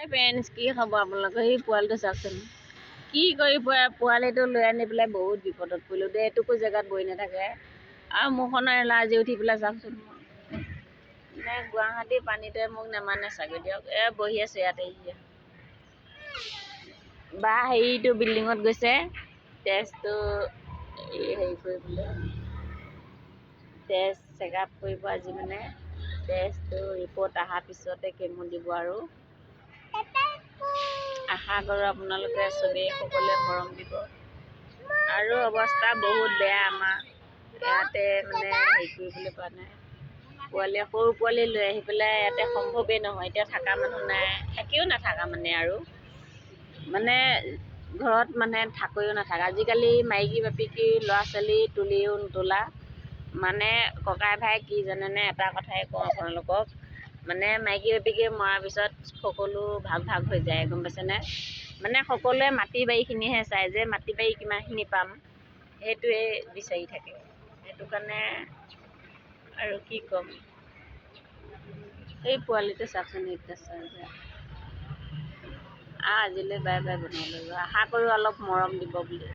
parents কি খাব আপোনালোকে সেই পোৱালিটো চাওকচোন কি কৰি পোৱালিটো লৈ আনি পেলাই বহুত বিপদত পৰিলোঁ দেই এইটোকো জেগাত বহি নাথাকে আৰু মোৰখনৰ এলাৰ্জি উঠি পেলাই চাওকচোন মানে গুৱাহাটী পানীটোৱে মোক নেমানে চাগৈ দিয়ক বহি আছোঁ ইয়াতে বা হেৰিটো বিল্ডিঙত গৈছে টেষ্টটো হেৰি কৰিবলৈ টেষ্ট চেকআপ কৰিব আজি মানে টেষ্টটো ৰিপৰ্ট অহাৰ পিছতে কেমো দিব আৰু আশা কৰোঁ আপোনালোকে চবেই সকলোৱে মৰম দিব আৰু অৱস্থা বহুত বেয়া আমাৰ ইয়াতে মানে হেৰি কৰিবলৈ পোৱা নাই পোৱালি সৰু পোৱালি লৈ আহি পেলাই ইয়াতে সম্ভৱেই নহয় এতিয়া থকা মানুহ নাই থাকিও নাথাকা মানে আৰু মানে ঘৰত মানে থাকৈও নাথাকা আজিকালি মাইকী বাপেকি ল'ৰা ছোৱালী তুলিও নোতোলা মানে ককাই ভাই কি জানেনে এটা কথাই কওঁ আপোনালোকক মানে মাইকী বাপেকি মৰাৰ পিছত সকলো ভাগ ভাগ হৈ যায় গম পাইছেনে মানে সকলোৱে মাটি বাৰীখিনিহে চায় যে মাটি বাৰী কিমানখিনি পাম সেইটোৱে বিচাৰি থাকে সেইটো কাৰণে আৰু কি ক'ম এই পোৱালিটো চাকচোন আজিলৈ বাই বাই বনাবলৈ আশা কৰোঁ অলপ মৰম দিব বুলি